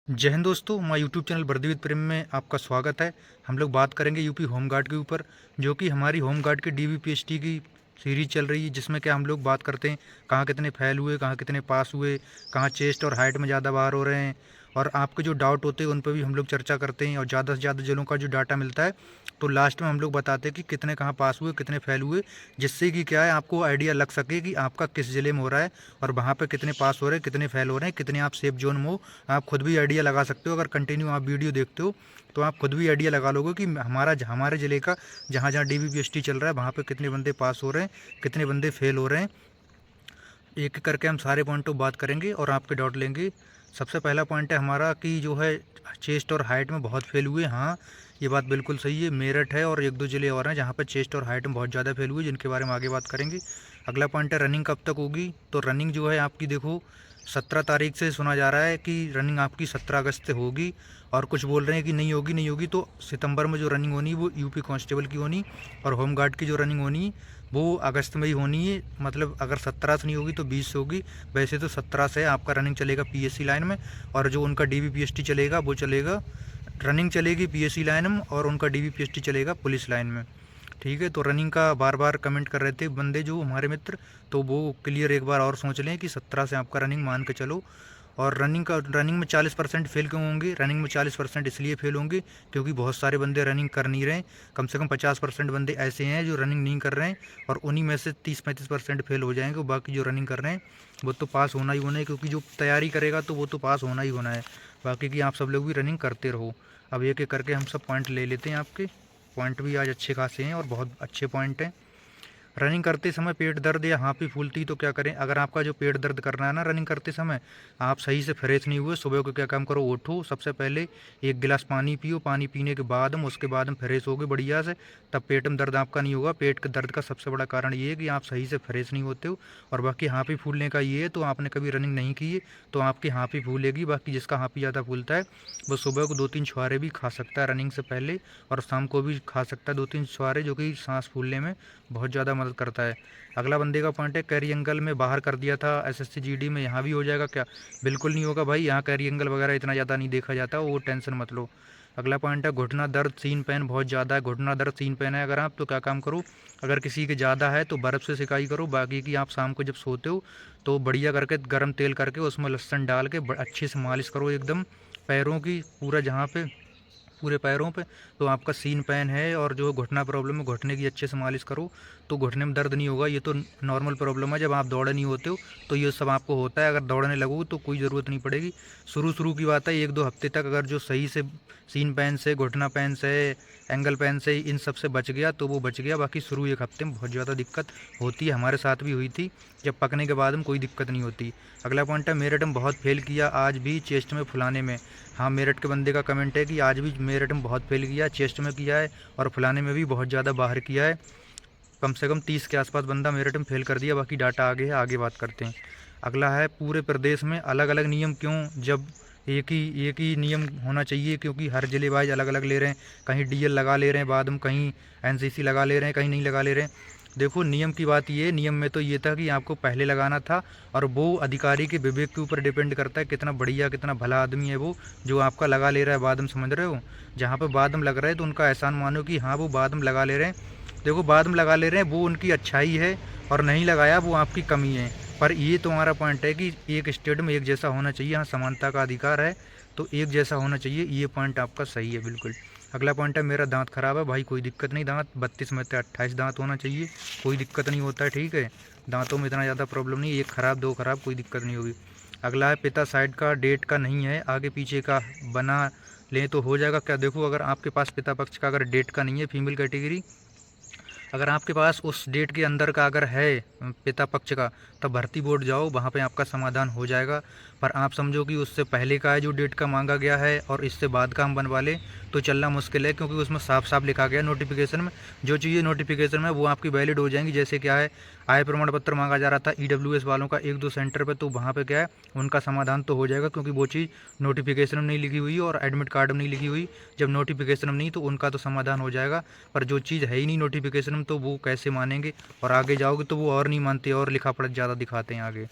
जय हिंद दोस्तों, मैं यूट्यूब चैनल वर्दी विद प्रेम में आपका स्वागत है। हम लोग बात करेंगे यूपी होमगार्ड के ऊपर, जो कि हमारी होमगार्ड की डीवीपीएसटी की सीरीज चल रही है, जिसमें क्या हम लोग बात करते हैं कहाँ कितने फेल हुए, कहाँ कितने पास हुए, कहाँ चेस्ट और हाइट में ज़्यादा बाहर हो रहे हैं, और आपके जो डाउट होते हैं उन पर भी हम लोग चर्चा करते हैं। और ज़्यादा से ज़्यादा जिलों का जो डाटा मिलता है तो लास्ट में हम लोग बताते हैं कि कितने कहाँ पास हुए, कितने फेल हुए, जिससे कि क्या है आपको आइडिया लग सके कि आपका किस ज़िले में हो रहा है और वहाँ पे कितने पास हो रहे हैं, कितने फेल हो रहे हैं, कितने आप सेफ जोन में हो। आप खुद भी आइडिया लगा सकते हो। अगर कंटिन्यू आप वीडियो देखते हो तो आप खुद भी आइडिया लगा लोगे कि हमारे ज़िले का जहाँ जहाँ डीवीपीएसटी चल रहा है वहाँ पे कितने बंदे पास हो रहे हैं, कितने बंदे फेल हो रहे हैं। एक एक करके हम सारे पॉइंट पर बात करेंगे और आपके डाउट लेंगे। सबसे पहला पॉइंट है हमारा कि जो है चेस्ट और हाइट में बहुत फेल हुए। हाँ, ये बात बिल्कुल सही है। मेरठ है और एक दो ज़िले और हैं जहाँ पर चेस्ट और हाइट में बहुत ज़्यादा फेल हुए, जिनके बारे में आगे बात करेंगे। अगला पॉइंट है रनिंग कब तक होगी। तो रनिंग जो है आपकी देखो 17 तारीख से सुना जा रहा है कि रनिंग आपकी 17 अगस्त से होगी, और कुछ बोल रहे हैं कि नहीं होगी नहीं होगी। तो सितंबर में जो रनिंग होनी वो यूपी कांस्टेबल की होनी, और होमगार्ड की जो रनिंग होनी वो अगस्त में ही होनी है। मतलब अगर 17 से नहीं होगी तो 20 से होगी। वैसे तो 17 से आपका रनिंग चलेगा पीएससी लाइन में, और जो उनका डीवीपीएसटी चलेगा वो चलेगा, रनिंग चलेगी पीएससी लाइन में और उनका डीवीपीएसटी चलेगा पुलिस लाइन में। ठीक है, तो रनिंग का बार बार कमेंट कर रहे थे बंदे जो हमारे मित्र, तो वो क्लियर एक बार और सोच लें कि 17 से आपका रनिंग मान के चलो। और रनिंग में 40% फेल क्यों होंगे। रनिंग में 40% इसलिए फेल होंगे क्योंकि बहुत सारे बंदे रनिंग कर नहीं रहे। कम से कम 50% बंदे ऐसे हैं जो रनिंग नहीं कर रहे हैं, और उन्हीं में से 30-35% फेल हो जाएंगे। बाकी जो रनिंग कर रहे हैं वो तो पास होना ही होना है, क्योंकि जो तैयारी करेगा तो वो तो पास होना ही होना है। बाकी की आप सब लोग भी रनिंग करते रहो। अब एक एक करके हम सब पॉइंट ले लेते हैं। आपके पॉइंट भी आज अच्छे खासे हैं और बहुत अच्छे पॉइंट हैं। रनिंग करते समय पेट दर्द या हाँफी फूलती तो क्या करें। अगर आपका जो पेट दर्द कर रहा है ना रनिंग करते समय, आप सही से फ्रेश नहीं हुए, सुबह को क्या काम करो, उठो, सबसे पहले एक गिलास पानी पियो। पानी पीने के बाद हम उसके बाद हम फ्रेश हो गए बढ़िया से, तब पेट में दर्द आपका नहीं होगा। पेट के दर्द का सबसे बड़ा कारण ये है कि आप सही से फ्रेश नहीं होते हो। और बाकी हाँफी फूलने का ये है, तो आपने कभी रनिंग नहीं की है तो आपकी हाँफी फूलेगी। बाकी जिसका हाँफी ज़्यादा फूलता है वो सुबह को 2-3 छुहारे भी खा सकता है रनिंग से पहले, और शाम को भी खा सकता है 2-3 छुहारे, जो कि सांस फूलने में बहुत ज़्यादा मदद करता है। अगला बंदे का पॉइंट है कैरी एंगल में बाहर कर दिया था एसएससी जीडी में, यहाँ भी हो जाएगा क्या। बिल्कुल नहीं होगा भाई, यहाँ कैरी एंगल वगैरह इतना ज़्यादा नहीं देखा जाता, वो टेंशन मत लो। अगला पॉइंट है घुटना दर्द सीन पेन बहुत ज़्यादा है। घुटना दर्द सीन पेन है अगर आप, तो क्या काम करो, अगर किसी के ज़्यादा है तो बर्फ़ से सिकाई करो। बाकी की आप शाम को जब सोते हो तो बढ़िया करके गर्म तेल करके उसमें लहसुन डाल के अच्छे से मालिश करो एकदम पैरों की, पूरा जहाँ पे पूरे पैरों पे। तो आपका सीन पेन है और जो घुटना प्रॉब्लम है, घुटने की अच्छे से मालिश करो तो घुटने में दर्द नहीं होगा। ये तो नॉर्मल प्रॉब्लम है, जब आप दौड़े नहीं होते हो तो ये सब आपको होता है। अगर दौड़ने लगो तो कोई ज़रूरत नहीं पड़ेगी। शुरू की बात है, 1-2 हफ्ते तक अगर जो सही से सीन पेन से, घुटना पेन से, एंगल पेन से, इन सब से बच गया तो वो बच गया। बाकी शुरू 1 हफ्ते में बहुत ज़्यादा दिक्कत होती है, हमारे साथ भी हुई थी। जब पकने के बाद में कोई दिक्कत नहीं होती। अगला पॉइंट है मेरठ में बहुत फेल किया आज भी चेस्ट में फुलाने में। हाँ, मेरठ के बंदे का कमेंट है कि आज भी मेरठ में बहुत फेल किया, चेस्ट में किया है और फुलाने में भी बहुत ज़्यादा बाहर किया है। कम से कम 30 के आसपास बंदा मेरठ में फेल कर दिया। बाकी डाटा आगे है, आगे बात करते हैं। अगला है पूरे प्रदेश में अलग अलग नियम क्यों, जब एक ही नियम होना चाहिए, क्योंकि हर जिले वाइज अलग अलग ले रहे हैं। कहीं डीएल लगा ले रहे हैं बाद में, कहीं एनसीसी लगा ले रहे हैं, कहीं नहीं लगा ले रहे हैं। देखो नियम की बात ये, नियम में तो ये था कि आपको पहले लगाना था, और वो अधिकारी के विवेक के ऊपर डिपेंड करता है कितना बढ़िया कितना भला आदमी है वो जो आपका लगा ले रहा है बाद में, समझ रहे हो। जहाँ पे बाद में लग रहा है तो उनका एहसान मानो कि हाँ वो बाद में लगा ले रहे हैं। देखो बाद में लगा ले रहे हैं वो उनकी अच्छाई है, और नहीं लगाया वो आपकी कमी है। पर ये तुम्हारा पॉइंट है कि एक स्टेट में एक जैसा होना चाहिए, हाँ समानता का अधिकार है तो एक जैसा होना चाहिए, ये पॉइंट आपका सही है बिल्कुल। अगला पॉइंट है मेरा दांत खराब है। भाई कोई दिक्कत नहीं, दांत 32 में से 28 दांत होना चाहिए, कोई दिक्कत नहीं होता है। ठीक है, दांतों में इतना ज़्यादा प्रॉब्लम नहीं, एक खराब दो खराब कोई दिक्कत नहीं होगी। अगला है पिता साइड का डेट का नहीं है, आगे पीछे का बना लें तो हो जाएगा क्या। देखो अगर आपके पास पिता पक्ष का अगर डेट का नहीं है, फीमेल कैटेगरी, अगर आपके पास उस डेट के अंदर का अगर है पिता पक्ष का, तब भर्ती बोर्ड जाओ, वहाँ पे आपका समाधान हो जाएगा। पर आप समझो कि उससे पहले का है जो डेट का मांगा गया है और इससे बाद का हम बनवा लें तो चलना मुश्किल है, क्योंकि उसमें साफ साफ लिखा गया नोटिफिकेशन में, जो चीज़ें नोटिफिकेशन में वो आपकी वैलिड हो जाएंगी। जैसे क्या है, आय प्रमाण पत्र मांगा जा रहा था ईडब्ल्यूएस वालों का 1-2 सेंटर पर, तो वहाँ पर क्या है उनका समाधान तो हो जाएगा, क्योंकि वो चीज़ नोटिफिकेशन में नहीं लिखी हुई और एडमिट कार्ड में नहीं लिखी हुई। जब नोटिफिकेशन में नहीं तो उनका तो समाधान हो जाएगा। पर जो चीज़ है ही नहीं नोटिफिकेशन में तो वो कैसे मानेंगे, और आगे जाओगे तो वो और नहीं मानते और लिखा पढ़ा ज़्यादा दिखाते हैं आगे।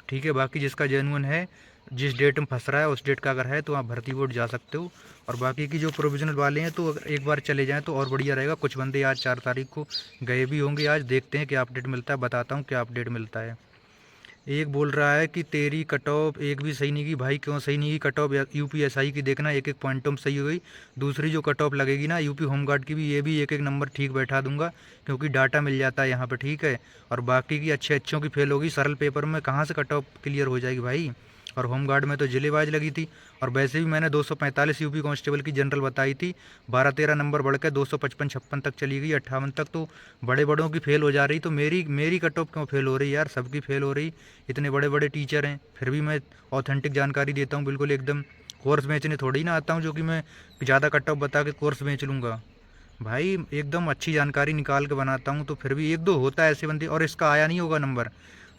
ठीक है, बाकी जिसका जेन्युइन है जिस डेट में फंस रहा है उस डेट का अगर है तो आप भर्ती बोर्ड जा सकते हो। और बाकी की जो प्रोविजनल वाले हैं तो अगर एक बार चले जाएँ तो और बढ़िया रहेगा। कुछ बंदे आज 4 तारीख को गए भी होंगे, आज देखते हैं क्या अपडेट मिलता है, बताता हूँ क्या अपडेट मिलता है। एक बोल रहा है कि तेरी कट ऑफ एक भी सही नहीं की। भाई क्यों सही नहीं की कट ऑफ? यूपीएसआई की देखना, एक एक पॉइंटों में सही हो गई। दूसरी जो कट ऑफ लगेगी ना यूपी होमगार्ड की भी, ये भी एक एक नंबर ठीक बैठा दूंगा, क्योंकि डाटा मिल जाता है यहाँ पे, ठीक है। और बाकी की अच्छे अच्छों की फेल होगी, सरल पेपर में कहाँ से कट ऑफ क्लियर हो जाएगी भाई। और होमगार्ड में तो जिलेबाज लगी थी। और वैसे भी मैंने 245 यूपी कांस्टेबल की जनरल बताई थी, 12-13 नंबर बढ़ के 255-56 तक चली गई, 58 तक। तो बड़े बड़ों की फेल हो जा रही, तो मेरी कट ऑफ क्यों फेल हो रही यार? सबकी फेल हो रही, इतने बड़े बड़े टीचर हैं, फिर भी मैं ऑथेंटिक जानकारी देता हूँ बिल्कुल एकदम। कोर्स बेचने थोड़ी ना आता हूँ जो कि मैं ज़्यादा कट ऑफ बता के कोर्स बेच लूँगा। भाई एकदम अच्छी जानकारी निकाल के बनाता हूँ। तो फिर भी एक दो होता है ऐसे बंदे, और इसका आया नहीं होगा नंबर,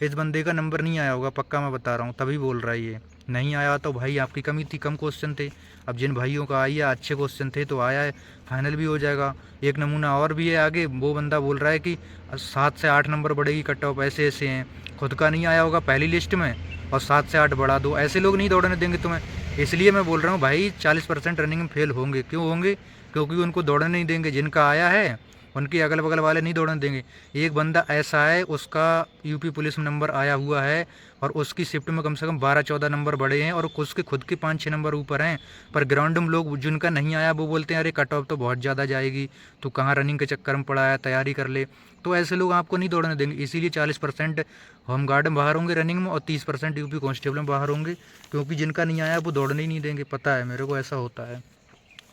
इस बंदे का नंबर नहीं आया होगा पक्का, मैं बता रहा हूँ, तभी बोल रहा है ये। नहीं आया तो भाई आपकी कमी थी, कम क्वेश्चन थे। अब जिन भाइयों का आई है, अच्छे क्वेश्चन थे तो आया है, फाइनल भी हो जाएगा। एक नमूना और भी है आगे, वो बंदा बोल रहा है कि 7 से 8 नंबर बढ़ेगी कट ऑफ, ऐसे ऐसे हैं। खुद का नहीं आया होगा पहली लिस्ट में और 7 से 8 बढ़ा दो, ऐसे लोग नहीं दौड़ने देंगे तुम्हें। इसलिए मैं बोल रहा हूँ भाई 40% रनिंग में फेल होंगे। क्यों होंगे? क्योंकि उनको दौड़ने नहीं देंगे, जिनका आया है उनके अगल बगल वाले नहीं दौड़ने देंगे। एक बंदा ऐसा है, उसका यूपी पुलिस में नंबर आया हुआ है और उसकी शिफ्ट में कम से कम 12-14 नंबर बढ़े हैं, और उसके खुद के 5-6 नंबर ऊपर हैं। पर ग्राउंड में लोग जिनका नहीं आया वो बोलते हैं अरे कट ऑफ तो बहुत ज़्यादा जाएगी, तो कहाँ रनिंग के चक्कर में पड़ा है, तैयारी कर ले। तो ऐसे लोग आपको नहीं दौड़ने देंगे। इसीलिए 40% होमगार्ड में बाहर होंगे रनिंग में, और 30% यूपी कांस्टेबल में बाहर होंगे, क्योंकि जिनका नहीं आया वो दौड़ने ही नहीं देंगे। पता है मेरे को, ऐसा होता है।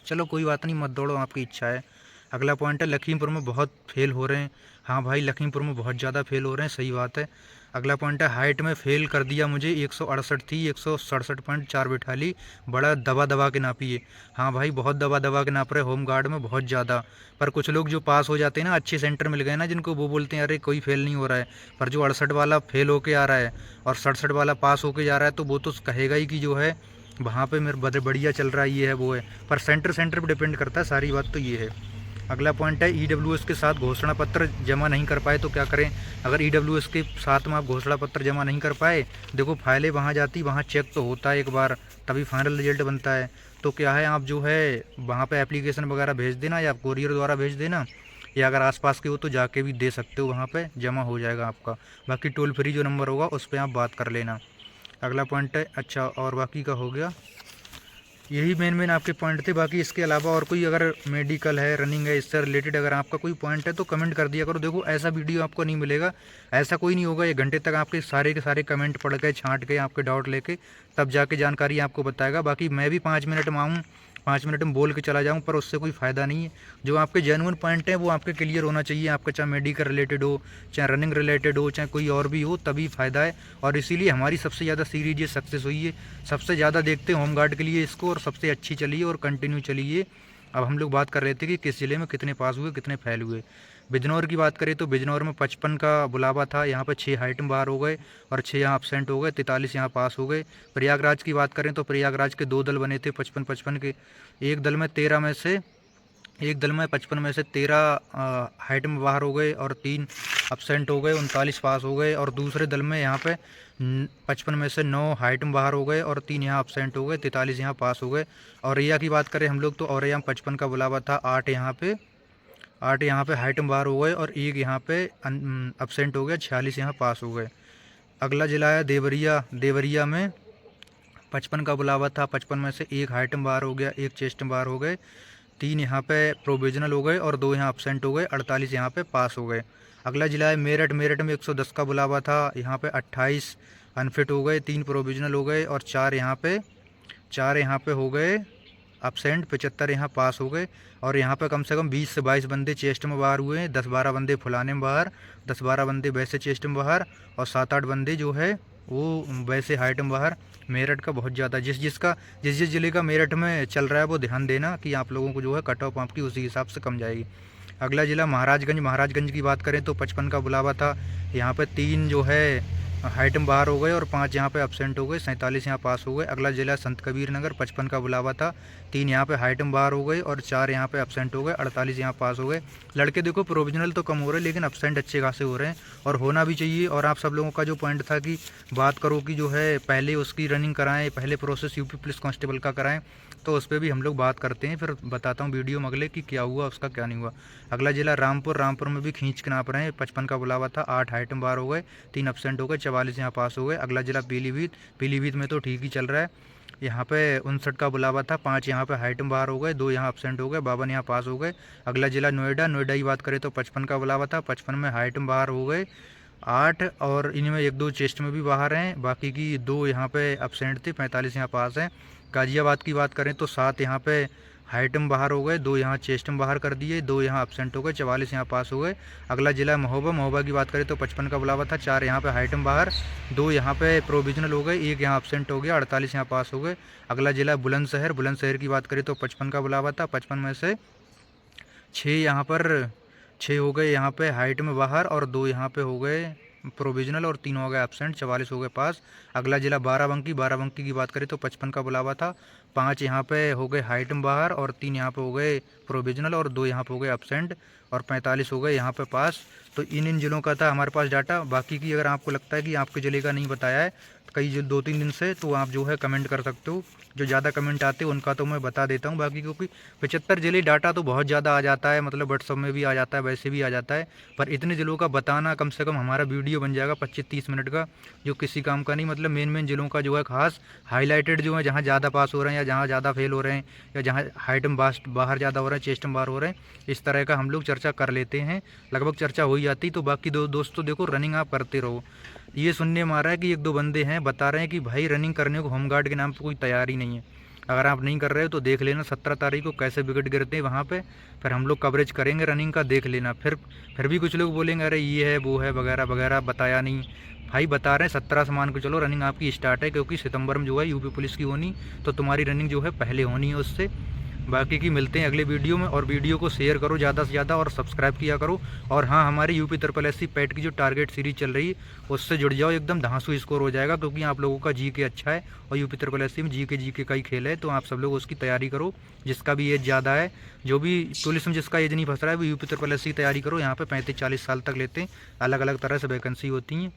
चलो कोई बात नहीं, मत दौड़ो, आपकी इच्छा है। अगला पॉइंट है लखीमपुर में बहुत फेल हो रहे हैं। हाँ भाई लखीमपुर में बहुत ज़्यादा फेल हो रहे हैं, सही बात है। अगला पॉइंट है हाइट में फेल कर दिया मुझे, 168 थी, 167.4 बिठा ली, बड़ा दबा दबा के नापी है। हाँ भाई बहुत दबा दबा के नाप रहे होमगार्ड में, बहुत ज़्यादा। पर कुछ लोग जो पास हो जाते हैं ना, अच्छे सेंटर मिल गए ना जिनको, वो बोलते हैं अरे कोई फेल नहीं हो रहा है। पर जो 68 वाला फेल होके आ रहा है और 67 वाला पास होके जा रहा है, तो वो तो कहेगा ही कि जो है वहाँ पे मेरे बड़े बढ़िया चल रहा है, ये है वो है। पर सेंटर पे डिपेंड करता है, सारी बात तो ये है। अगला पॉइंट है ईडब्ल्यूएस के साथ घोषणा पत्र जमा नहीं कर पाए तो क्या करें? अगर ईडब्ल्यूएस के साथ में आप घोषणा पत्र जमा नहीं कर पाए, देखो फाइलें वहाँ जाती, वहाँ चेक तो होता है एक बार, तभी फाइनल रिजल्ट बनता है। तो क्या है, आप जो है वहाँ पे एप्लीकेशन वगैरह भेज देना, या कोरियर द्वारा भेज देना, या अगर आसपास के हो तो जाके भी दे सकते हो, वहाँ पे जमा हो जाएगा आपका। बाकी टोल फ्री जो नंबर होगा उस पर आप बात कर लेना। अगला पॉइंट है, अच्छा और बाकी का हो गया, यही मेन आपके पॉइंट थे। बाकी इसके अलावा और कोई अगर मेडिकल है, रनिंग है, इससे रिलेटेड अगर आपका कोई पॉइंट है तो कमेंट कर दिया करो। देखो ऐसा वीडियो आपको नहीं मिलेगा, ऐसा कोई नहीं होगा 1 घंटे तक आपके सारे के सारे कमेंट पढ़ के छांट के आपके डाउट लेके तब जाके जानकारी आपको बताएगा। बाकी मैं भी 5 मिनट में आऊँ, 5 मिनट में बोल के चला जाऊँ, पर उससे कोई फ़ायदा नहीं है। जो आपके जेन्युइन पॉइंट हैं वो आपके क्लियर होना चाहिए, आपका चाहे मेडिकल रिलेटेड हो, चाहे रनिंग रिलेटेड हो, चाहे कोई और भी हो, तभी फ़ायदा है। और इसीलिए हमारी सबसे ज़्यादा सीरीज ये सक्सेस हुई है, सबसे ज़्यादा देखते हैं होमगार्ड के लिए इसको, और सबसे अच्छी चली है और कंटिन्यू चली है। अब हम लोग बात कर रहे थे कि किस ज़िले में कितने पास हुए, कितने फेल हुए। बिजनौर की बात करें तो बिजनौर में 55 का बुलावा था, यहाँ पर 6 आइटम बाहर हो गए और 6 यहाँ अपसेंट हो गए, 43 यहाँ पास हो गए। प्रयागराज की बात करें तो प्रयागराज के 2 दल बने थे 55-55 के, एक दल में 55 में से 13 हाइट में बाहर हो गए और 3 अपसेंट हो गए, 39 पास हो गए। और दूसरे दल में यहाँ पे 55 में से 9 हाइट में बाहर हो गए और 3 यहाँ अपसेंट हो गए, 43 यहाँ पास हो गए। औरैया की बात करें हम लोग तो औरैया में 55 का बुलावा था, 8 यहाँ पे हाइट में बाहर हो गए और 1 यहाँ पे अपसेंट हो गया, 46 यहाँ पास हो गए। अगला जिला है देवरिया, देवरिया में 55 का बुलावा था, 55 में से 1 हाइट में बाहर हो गया, 1 चेस्ट में बाहर हो गए, 3 यहाँ पे प्रोविजनल हो गए और 2 यहाँ अपसेंट हो गए, 48 यहाँ पे पास हो गए। अगला जिला है मेरठ, मेरठ में 110 का बुलावा था, यहाँ पे 28 अनफिट हो गए, 3 प्रोविजनल हो गए और 4 यहाँ पे हो गए अपसेंट, 75 यहाँ पास हो गए। और यहाँ पे कम से कम 20 से 22 बंदे चेस्ट में बाहर हुए हैं, 10-12 बंदे फुलाने में बाहर, 10-12 बंदे वैसे चेस्ट में बाहर और 7-8 बंदे जो है वो वैसे हाइट में बाहर। मेरठ का बहुत ज़्यादा, जिस जिले का मेरठ में चल रहा है वो ध्यान देना कि आप लोगों को जो है कट ऑफ आपकी उसी हिसाब से कम जाएगी। अगला ज़िला महाराजगंज, महाराजगंज की बात करें तो 55 का बुलावा था, यहाँ पे 3 जो है आइटम बाहर हो गए और 5 यहाँ पे एब्सेंट हो गए, 47 यहाँ पास हो गए। अगला जिला संत कबीर नगर, 55 का बुलावा था, 3 यहाँ पे आइटम बाहर हो गए और 4 यहाँ पे एब्सेंट हो गए, 48 यहाँ पास हो गए। लड़के देखो प्रोविजनल तो कम हो रहे हैं लेकिन एब्सेंट अच्छे खासे हो रहे हैं और होना भी चाहिए। और आप सब लोगों का जो पॉइंट था कि बात करो कि जो है पहले उसकी रनिंग कराएं, पहले प्रोसेस यूपी पुलिस कांस्टेबल का कराएं, तो उस पर भी हम लोग बात करते हैं, फिर बताता हूँ वीडियो में अगले कि क्या हुआ उसका क्या नहीं हुआ। अगला जिला रामपुर में भी खींच के नाप रहे हैं, 55 का बुलावा था, 8 आइटम बाहर हो गए, 3 एब्सेंट हो गए, 44 यहाँ पास हो गए। अगला जिला पीलीभीत में तो ठीक ही चल रहा है, यहाँ पे 59 का बुलावा था, 5 यहाँ पे आइटम बाहर हो गए, 2 यहाँ एब्सेंट हो गए, 52 यहाँ पास हो गए। अगला जिला नोएडा की बात करें तो 55 का बुलावा था, 55 में आइटम बाहर हो गए 8 और इनमें 1-2 चेस्ट में भी बाहर हैं, बाकी की 2 यहाँ पे एब्सेंट थे, 45 यहाँ पास हैं। गाजियाबाद की बात करें तो 7 यहाँ पे आइटम बाहर हो गए, 2 यहाँ चेस्ट में बाहर कर दिए, 2 यहाँ एब्सेंट हो गए, 44 यहाँ पास हो गए। अगला जिला महोबा की बात करें तो 55 का बुलावा था, 4 यहाँ पे आइटम बाहर, 2 यहाँ पे प्रोविजनल हो गए, 1 यहाँ एब्सेंट हो गया, 48 यहाँ पास हो गए। अगला जिला बुलंदशहर की बात करें तो 55 का बुलावा था, 55 में से 6 हो गए यहाँ पे हाइट में बाहर और 2 यहाँ पे हो गए प्रोविजनल और 3 हो गए एब्सेंट, 44 हो गए पास। अगला जिला बाराबंकी की बात करें तो 55 का बुलावा था, 5 यहाँ पे हो गए हाइट में बाहर और 3 यहाँ पे हो गए प्रोविजनल और 2 यहाँ पे हो गए एब्सेंट और 45 हो गए यहाँ पे पास। तो इन जिलों का था हमारे पास डाटा। बाकी की अगर आपको लगता है कि आपके ज़िले का नहीं बताया है कई जो 2-3 दिन से, तो आप जो है कमेंट कर सकते हो। जो ज़्यादा कमेंट आते हैं उनका तो मैं बता देता हूँ, बाकी क्योंकि 75 ज़िले डाटा तो बहुत ज़्यादा आ जाता है, मतलब व्हाट्सअप में भी आ जाता है, वैसे भी आ जाता है, पर इतने ज़िलों का बताना कम से कम हमारा वीडियो बन जाएगा 25-30 मिनट का, जो किसी काम का नहीं। मतलब मेन ज़िलों का जो है खास हाईलाइटेड जो है, जहाँ ज़्यादा पास हो रहे हैं या जहाँ ज़्यादा फेल हो रहे हैं या जहाँ हाइट में बाहर ज़्यादा हो रहे हैं, चेस्ट में बाहर हो रहे हैं, इस तरह का हम लोग चर्चा कर लेते हैं। लगभग चर्चा हो ही जाती। तो बाकी दोस्तों देखो, रनिंग आप करते रहो। ये सुनने में आ रहा है कि 1-2 बंदे हैं बता रहे हैं कि भाई रनिंग करने को होमगार्ड के नाम पर कोई तैयारी नहीं है। अगर आप नहीं कर रहे हो तो देख लेना 17 तारीख को कैसे विकेट गिरते हैं वहाँ पे, फिर हम लोग कवरेज करेंगे रनिंग का, देख लेना। फिर भी कुछ लोग बोलेंगे अरे ये है वो है वगैरह वगैरह, बताया नहीं। भाई बता रहे हैं 17 से मान के चलो रनिंग आपकी स्टार्ट है, क्योंकि सितंबर में जो है यूपी पुलिस की होनी, तो तुम्हारी रनिंग जो है पहले होनी है उससे। बाकी की मिलते हैं अगले वीडियो में, और वीडियो को शेयर करो ज़्यादा से ज़्यादा और सब्सक्राइब किया करो। और हाँ, हमारी यूपी SSC पैट की जो टारगेट सीरीज चल रही है उससे जुड़ जाओ, एकदम धांसू स्कोर हो जाएगा, क्योंकि आप लोगों का जीके अच्छा है और यूपी SSC में जीके का ही खेल है। तो आप सब लोग उसकी तैयारी करो, जिसका भी एज ज़्यादा है, जो भी पुलिस में जिसका एज नहीं फंस रहा है वो यूपी SSC की तैयारी करो। यहाँ पर 35-40 साल तक लेते हैं, अलग अलग तरह से वैकेंसी होती हैं।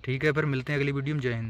ठीक है, फिर मिलते हैं अगली वीडियो में। जय हिंद।